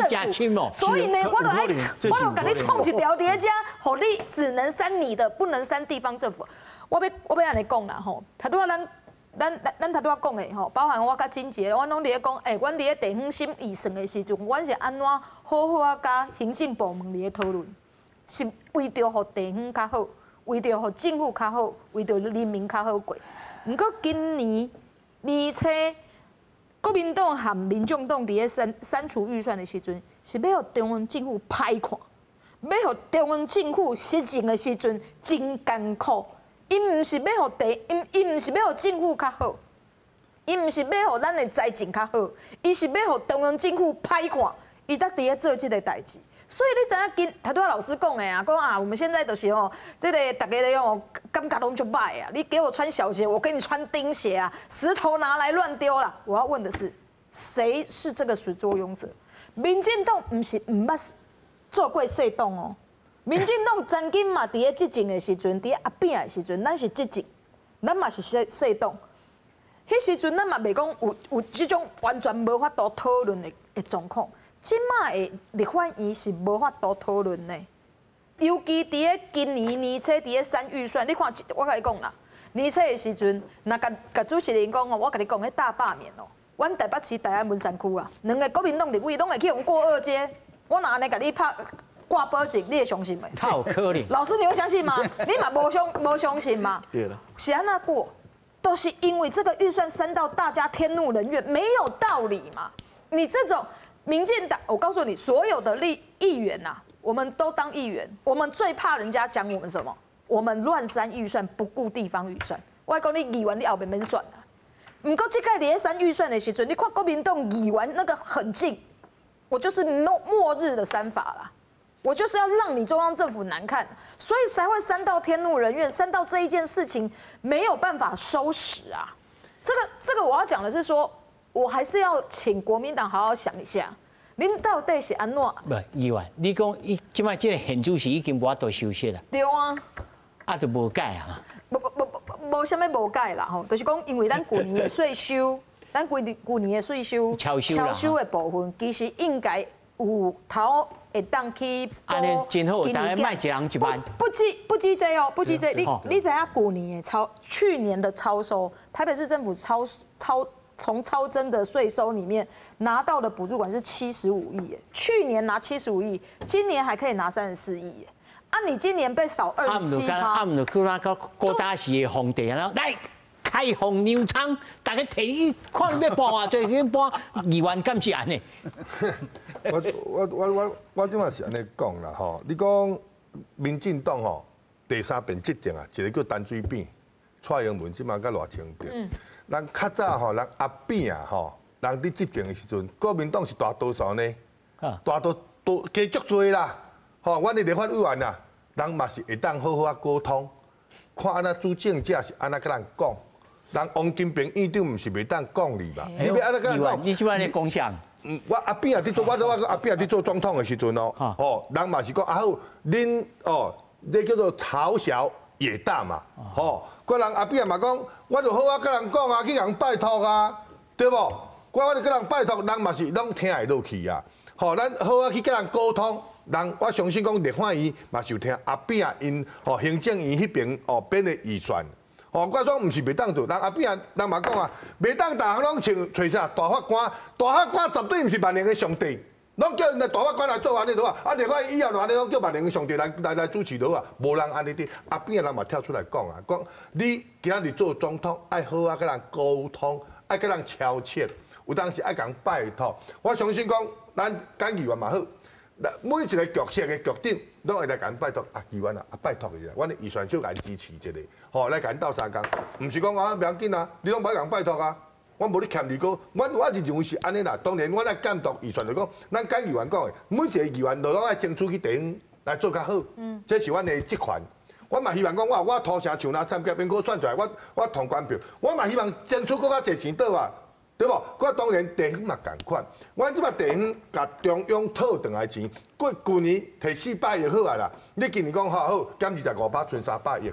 府。所以呢，我就给你创一条叠加，好，你只能删你的，不能删地方政府。我要安尼讲啦吼，头拄仔咱头拄仔讲的吼，包含我甲金姐，我拢伫咧讲，阮伫咧地方审预算的时阵，阮是安怎好好啊甲行政部门伫咧讨论，是为着互地方较好。为着互政府较好，为着人民较好过。不过今年年初，国民党和民众党伫咧删除预算的时阵，是要互中央政府歹看，要互中央政府实情的时阵真艰苦。伊毋是要互伊毋是要互政府较好，伊毋是要互咱的财政较好，伊是要互中央政府歹看，伊才伫咧做即个代志。所以你知影今头拄老师讲的啊，讲啊，我们现在就是吼，这个大家咧吼，感觉拢就歹啊。你给我穿小鞋，我给你穿钉鞋啊，石头拿来乱丢啦。我要问的是，谁是这个始作俑者？民进党毋是毋捌做过细党哦。民进党曾经嘛，伫咧执政的时阵，伫咧阿扁的时阵，咱是执政，咱嘛是细党。迄时阵咱嘛袂讲有即种完全无法度讨论的状况。即卖的立法院是无法度讨论的，尤其伫咧今年年初伫咧删预算，你看我甲你讲啦，年初的时阵，若甲主持人讲哦，我甲你讲，迄大罢免哦，阮台北市大安文山区啊，2个国民党立委拢会去用过2阶，我若安尼甲你拍挂保证，你会相信没？太有可能。老师，你会相信吗？你嘛无相信吗？对了，是安那过，都是因为这个预算删到大家天怒人怨，没有道理嘛。你这种。民进党，我告诉你，所有的议员呐，我们都当议员，我们最怕人家讲我们什么？我们乱删预算，不顾地方预算。我讲你议员，你后面免算啦。不过这个在删预算的时阵，你看国民党议员那个很近，我就是末日的删法啦，我就是要让你中央政府难看，所以才会删到天怒人怨，删到这一件事情没有办法收拾啊。这个我要讲的是说。我还是要请国民党好好想一下，恁到底是安怎？不，议员，你讲即摆这个现主席已经无法度休息了。对啊，啊，就无改啊。无啥物无改啦吼，就是讲因为咱旧年的税收，咱旧年的税收超收的部分，其实应该有头会当去安尼真好，大家卖一人1万。不止这哦，不止这，你知影旧年的去年的超收，台北市政府从超征的税收里面拿到的补助款是75亿，去年拿75亿，今年还可以拿34亿，啊，你今年被少27%。啊，唔就叫那个古早时的皇帝啊，来开放牛场，大家提去看要搬偌济，你搬议员敢是安尼？我即嘛是安尼讲啦吼，你讲民进党吼第3遍执政啊，一个叫陈水扁，蔡英文即嘛甲偌清定。人较早吼，人阿扁啊吼，人伫执政的时阵，国民党是大多数呢，大多加足多啦。吼，阮的立法委员啊，人嘛是会当好好啊沟通，看安那主政者是安那甲人讲。人王金平院长毋是袂当讲你嘛？你要安那甲人讲？你即摆咧讲啥？我阿扁啊，我阿扁啊，伫做总统的时阵哦，吼，人嘛是讲啊好，恁哦，这叫做朝小野大嘛，吼。个人阿扁嘛讲，我就好啊，甲人讲啊，去人拜托啊，对无？我就甲人拜托，人嘛是拢听会落去啊。吼，咱好啊去甲人沟通，人我相信讲立法院嘛是有听阿扁啊因吼行政院迄边哦编的预算。哦，我讲毋是袂当做，人阿扁啊，人嘛讲啊，袂当大项拢找啥大法官，大法官绝对毋是万能的上帝。拢叫人来大法官来做安尼就好啊！立法以后就安尼拢叫万能的上帝来主持就好啊！无人安尼滴，阿扁人嘛跳出来讲啊，讲你今日做总统，爱好啊，甲人沟通，爱甲人敲切，有当时爱甲人拜托。我相信讲，咱讲议员嘛好，每一个局势的局长，拢会来甲人拜托啊，议员啊，拜托伊啊，阮的预算少甲人支持一下，吼，来甲人斗相共，毋是讲啊，袂要紧啊，你拢歹甲人拜托啊。我无你欠你个，我是认为是安尼啦。当然，我来监督预算就讲，咱跟议员讲的，每一个议员都拢爱争取去地方来做较好。这是阮的职权。我嘛希望讲，我土城像那三甲边个选出来，我通关票，我嘛希望争取更较侪钱倒啊，对无？我当然地方嘛共款，我即摆地方甲中央讨回来钱，过去年摕400亿好啊啦，你今年讲好减25%，剩300亿。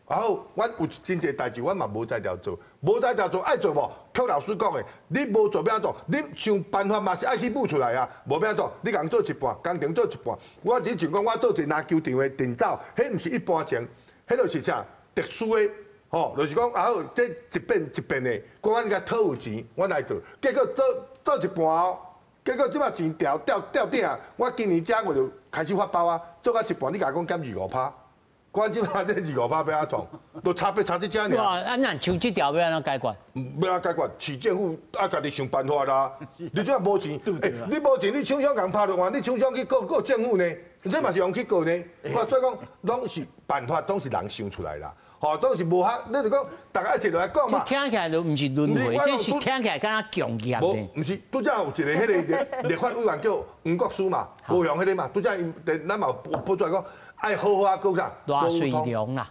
然后，阮有真侪代志，阮嘛无在条做，无在条做爱做无？邱老师讲的，你无做要怎做？你想办法嘛是爱去补出来啊，无要怎做？你共做一半，工程做一半。我只像讲，我做一篮球场的电灶，迄毋是一般情，迄就是啥特殊的，吼，就是讲啊好，这一遍一遍的，阮甲讨有钱，阮来做，结果做一半哦，结果即摆钱掉顶，我今年正月就开始发包啊，做到一半，你甲我讲减25%。关键嘛，这25%要安怎？都差这只尔。哇，咱像这条要安怎解决？要安怎解决？市政府啊，家己想办法啦。你这无钱，你无钱，你厂商共拍落来，你厂商去告政府呢？迄这嘛是用去告呢。所以讲，拢是办法，都是人想出来啦。吼，都是无合，你就讲大家一起来讲嘛。这听起来都唔是轮回，这是听起来敢若强业呢。唔是，拄则有一个迄个立法委员叫吴国书嘛，高雄迄个嘛，拄则咱嘛报出来讲，爱好好啊，讲啥？赖水龙啦，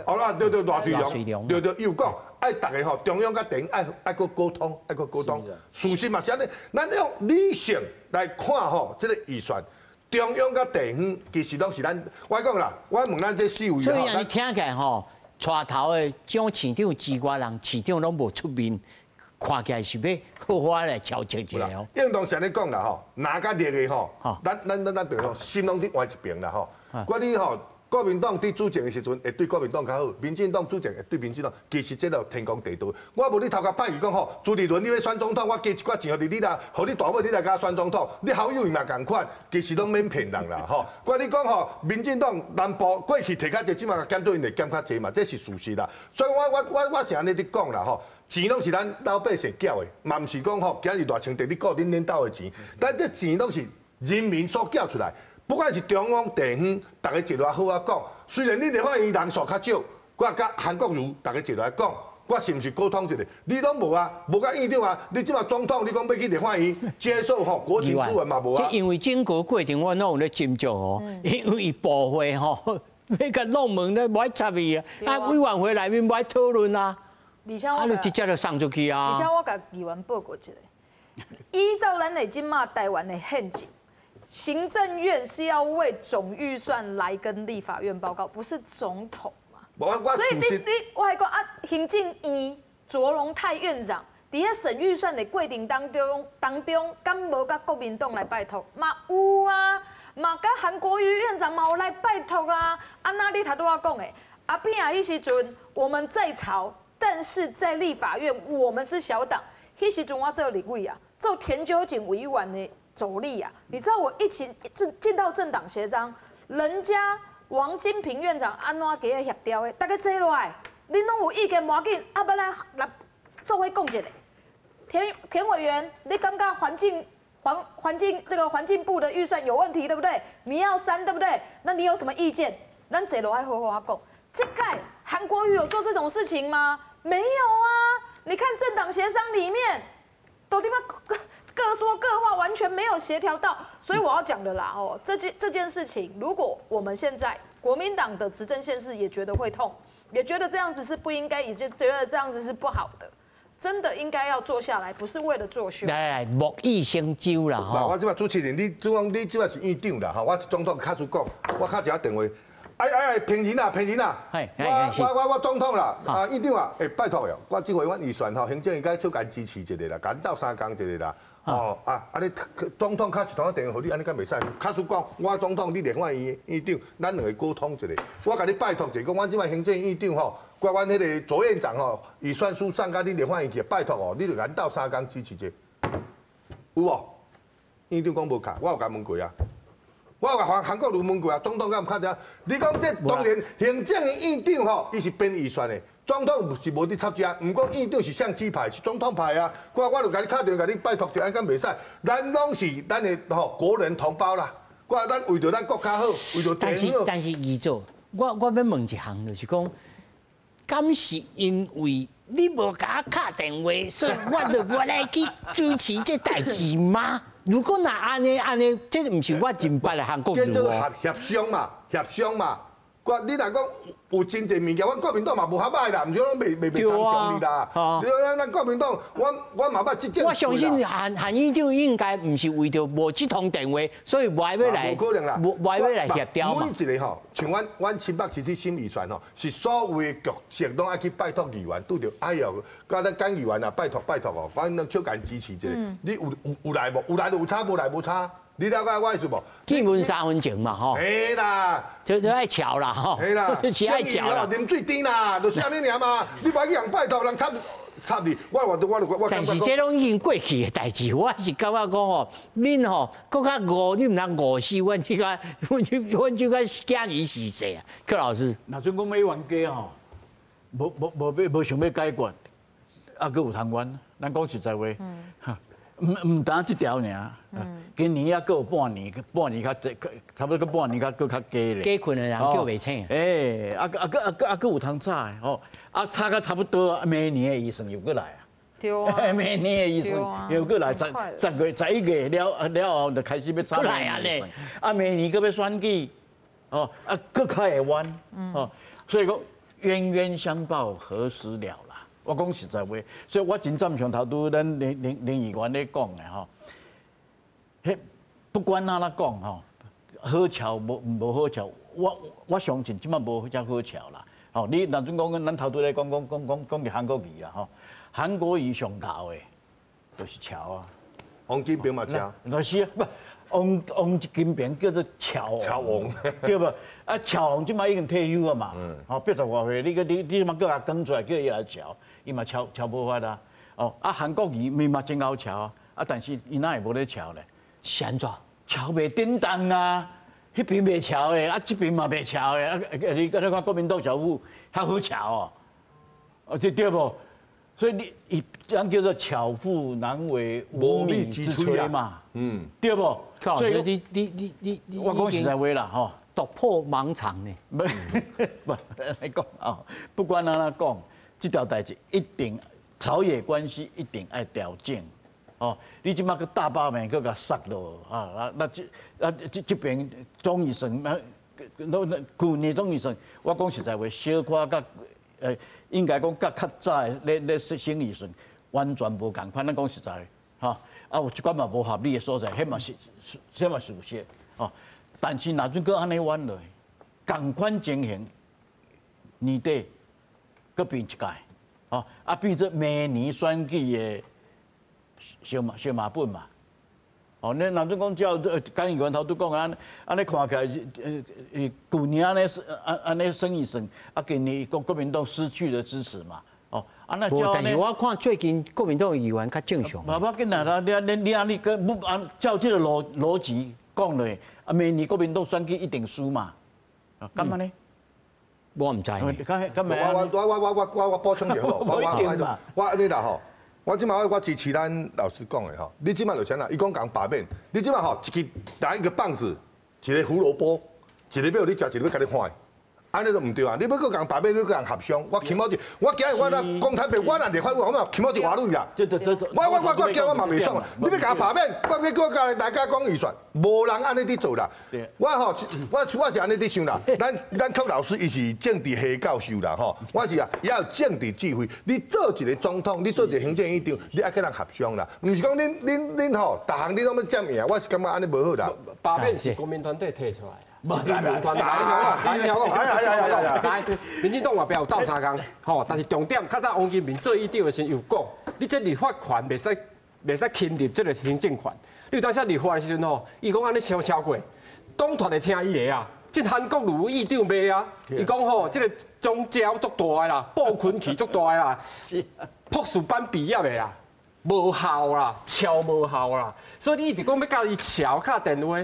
好啦，对，赖水龙，对，伊有讲，爱大家吼，中央甲地方爱个沟通，爱个沟通。事实嘛是安尼，咱用理性来看吼，这个预算。中央甲地方其实拢是咱，我讲啦，我问咱这4位所以你听起来吼，带头的种市长之外人，市长拢无出面，看起来是要好好来调节一下哦。应当是安尼讲啦吼，哪甲热的吼，咱比如说心拢伫换一边啦吼，我你吼。国民党伫主政的时阵会对国民党较好，民进党主政会对民进党，其实这个天公地道。我无你头壳摆伊讲吼，朱立伦你要选总统，我加一寡钱互你啦，互你大尾你来甲我选总统，你好友嘛共款，其实拢免骗人啦吼。我你讲吼，民进党南部过去摕较济，即马减到因会减较济嘛，这是事实啦。所以我是安尼伫讲啦吼，钱拢是咱老百姓缴的，嘛毋是讲吼今日偌清地你顾恁领导的钱，但这钱拢是人民所缴出来。不管是中央地方，大家一路好啊讲。虽然你立法院人数较少，我甲韩国瑜大家一路讲，我是毋是沟通一下？你拢无啊，无甲院长啊，你即马总统，你讲要去立法院接受吼国情咨文嘛无啊？因为整个过程我拢有咧斟酌哦，因为部会吼要甲弄门咧，无爱插伊啊，啊委员会内面无爱讨论啊，啊就直接就送出去啊。而且我甲议员报告一下，依照咱的即马台湾的宪制。行政院是要为总预算来跟立法院报告，不是总统嘛？所以我还讲啊，行政院卓荣泰院长伫咧审预算的过程当中，敢无甲国民党来拜托？嘛有啊，嘛甲韩国瑜院长嘛有来拜托啊。安那你头拄仔讲的，阿扁啊，迄时阵我们在朝，但是在立法院我们是小党。迄时阵我做立委啊，做田九锦委员的。走力啊！你知道我一起进到政党协商，人家王金平院长安怎给他协调的？大家坐落来，恁拢有意见无要紧，啊，不然来做伙讲一下。田委员，你感觉环境部的预算有问题，对不对？你要删，对不对？那你有什么意见？咱坐落来好好讲。这届韩国瑜有做这种事情吗？没有啊！你看政党协商里面，都地方。各说各话，完全没有协调到，所以我要讲的啦，哦，这件事情，如果我们现在国民党的执政县市也觉得会痛，也觉得这样子是不应该，也就觉得这样子是不好的，真的应该要坐下来，不是为了作秀。来，木易先揪啦，哈。我即摆主持人，你即摆是院长啦，哈，我是总统，卡出讲，我卡一个电话，平人啊，我总统啦，啊院长啊，拜托哟，我即回阮预算吼，行政应该出间支持一下啦，赶到3工一个啦。哦啊！你总统卡一通电话，你安尼敢袂使？卡出讲，我总统，你立法院院长，咱两个沟通一下。我甲你拜托一下，讲阮即摆行政院长吼，甲阮迄个左院长吼，预算书送甲你立法院去，拜托哦，你就赶到3工支持者，有无？院长讲无卡，我有甲问过啊。我有甲韩国瑜问过啊，总统敢有卡着？你讲这当然行政院长吼，伊是编预算的。总统是无伫插只，毋过院长是相机派，是总统派啊。我就甲你敲电话，甲你拜托一下，敢袂使？咱拢是咱的吼国人同胞啦。咱为着咱国家好，为着地方好。但是议长，我要问一项，就是讲，敢是因为你无甲我敲电话，所以我就无来去支持这代志吗？如果那安尼，这毋是我真捌的韩国瑜哦。协商嘛。你若讲有真侪物件，阮国民党嘛无合歹啦，毋是讲袂参详你啦。咱国民党，我嘛捌即种。我相信韩院长应该毋是为着无即通电话，所以无要来，无可能啦，无要来协调嘛。每一个吼，像阮新北市去审预算吼，是所有的局势拢爱去拜托议员，拄着哎呦，甲咱干议员啊，拜托哦，反正小干支持一下。你有来无？有来就有差，无来无差。你了解我意思无？基本3分情嘛，吼。嘿啦，就爱巧啦，吼。嘿啦，是爱巧啦。啉水甜啦，就是安尼尔嘛。你别去人拜托，人插你，我。但是这拢已经过去的代志，我是感觉讲吼，恁吼更较误，你唔通误死阮这个，阮这个囝儿是谁啊？柯老师。那阵讲要冤家吼，无想要解决，啊，佫有贪官。咱讲实在话，唔单这条尔，今年也够半年较济，差不多半年够较加咧。加困的人叫袂清。佫有通差的吼，差到差不多，明年的预算又过来啊。对啊。明年的预算又过来，11月了后就开始要差明年的预算。明年佫要选举，佫较会弯，所以讲冤冤相报何时了？我讲实在话，所以我真赞赏头拄咱林议员咧讲的吼，迄不管哪啦讲吼，好桥无好桥，我相信即摆无遮好桥啦。吼，你若准讲咱头拄咧讲嘅韩国瑜啦吼，韩国瑜上头的，就是桥啊。王金平嘛桥，就是啊，不，王金平叫做桥王，对不？桥王即摆已经退休啊嘛，吼80多岁，你嘛叫他讲出来，叫伊来桥。伊嘛桥无法啦，韩国瑜咪嘛真好桥但是伊哪会无咧桥咧？是安怎？桥袂叮当啊，迄边袂桥的，这边嘛袂桥的，你看国民党小府较好桥对不？所以咱叫做巧妇难为无米之炊嘛，对不？所以你，我讲实在话啦，吼，突破盲肠呢？不，来讲不管哪讲。这条代志一定朝野关系一定爱调整，你即马个大把面佮甲杀落这边总医生，去年总医生，我讲实在话，小可甲应该讲较早咧省医生完全无共款，咱讲实在有一寡嘛无合理的所在，迄嘛是事实但是若准佮安尼弯落，共款情形，年底。搁变一届，变做明年选举的小马本嘛，你若准讲照蒋议员头拄讲安尼看起来，去年安尼算一算，今年国民党失去了支持嘛，但是我看最近国民党议员较正常。无要紧啦，你安尼个不照这个逻辑讲落，明年国民党选举一定输嘛，干嘛呢？我唔知。我补充一下好，我安尼啦吼，我即马我支持咱老师讲的吼，你即马就啥啦？伊讲讲罢免，你即马吼拿一个棒子，一个胡萝卜，一个要你食，一个要甲你换。安尼都唔对啊！你要搁讲罢免，你搁讲合商，我起码就我今日我若讲坦白，我若立法我嘛起码就话女啦。我今我嘛袂爽啊！你要甲罢免，我甲大家讲预算，无人安尼伫做啦。我吼，我是安尼伫想啦。咱柯老师伊是政治系教授啦吼，我是啊，也有政治智慧。你做一个总统，你做一个行政院长，你爱跟人合商啦。唔是讲恁吼，逐项你拢要占赢，我是感觉安尼无好啦。罢免是国民团队提出来。民进党话表斗相共，但是重点，较早王金平做议长的时候有讲，你这立法权袂使侵入这个行政权。你有当时立法的时阵伊讲安尼超过，党团会听伊的啊。这韩国瑜议长袂啊，伊讲这个宗教足大的啦，暴群气足大的啦，朴树班毕业的啦，无效啦，超无效啦，所以你一直讲要甲伊超敲电话。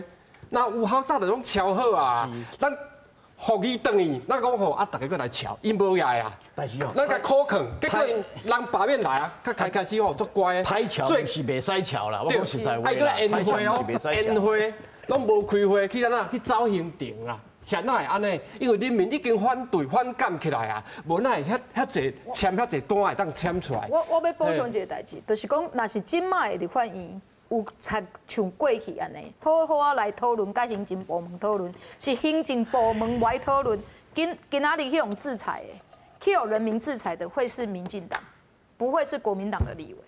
那有效早就拢敲好啊！咱福伊等伊，咱讲大家过来敲，伊无来啊。但是咱甲考劝，结果人罢免来啊，开始足乖。歹敲是袂使敲啦，我讲实在话啦。哎，个宴会宴会拢无开会，去哪去走行程啦？谁哪会安尼？因为人民已经反对反感起来啊，无哪会遐济签遐济单会当签出来。我要补充一个代志，就是讲，若是今摆的立法院。有像过去安尼，好好来讨论，甲行政部门讨论，是行政部门来讨论。今仔日去用制裁的，去有人民制裁的会是民进党，不会是国民党的立委。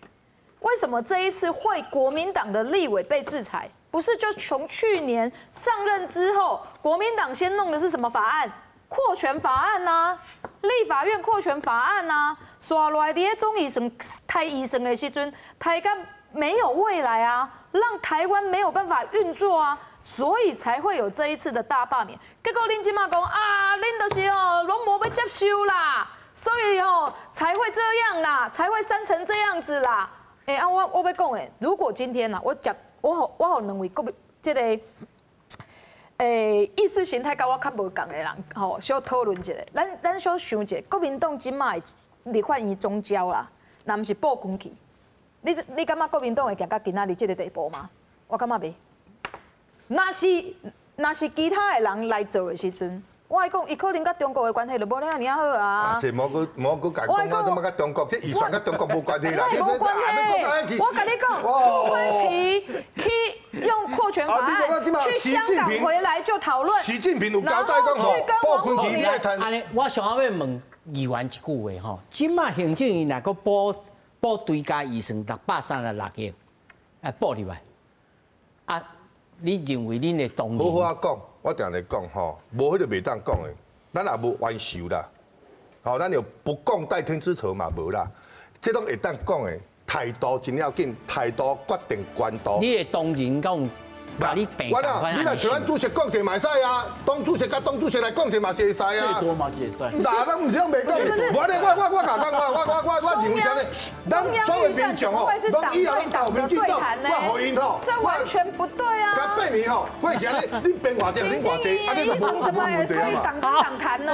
为什么这一次会国民党的立委被制裁？不是就从去年上任之后，国民党先弄的是什么法案？扩权法案呐，立法院扩权法案呐，刷来伫总医生太医生的时阵，太干。没有未来啊，让台湾没有办法运作啊，所以才会有这一次的大罢免。结果恁今嘛讲啊，恁就是拢无要接受啦，所以才会这样啦，才会删成这样子啦。我要讲诶，如果今天啦，我好两位这个意识形态跟我较无共的人小讨论一下，咱小想一下，国民党今嘛立法院总召啦，那不是暴君去。你感觉国民党会行到今仔日这个地步吗？我感觉袂。那是其他的人来做的时阵，我来讲，伊可能甲中国的关系就无遐尔好啊。这莫佮讲我怎么甲中国，这预算甲中国无关系啦。无关系，我跟你讲，傅昆萁去用扩权法案去香港回来就讨论。习近平有交代讲吼，傅昆萁你爱谈。安尼，我想要问议员一句话吼，今麦行政院若个补追加预算636亿，补入来，啊，你认为恁的同好好讲，我定来讲吼，无迄个袂当讲的，咱也无完受啦，吼，咱就不共戴天之仇嘛无啦，这拢会当讲的，态度真要紧，态度决定关度。你的同仁讲。我啦，你若像咱主席讲者嘛会使啊，党主席甲党主席来讲者嘛是会使啊。最多嘛是会使。哪咱唔是讲袂讲？我咧，我讲我认为啥呢？咱作为民众吼，拢以后到民进党，我互因吼，这完全不对啊！甲8年吼，过去咧，你变偌济，恁偌济，啊，你就无问题啊嘛。党谈呢？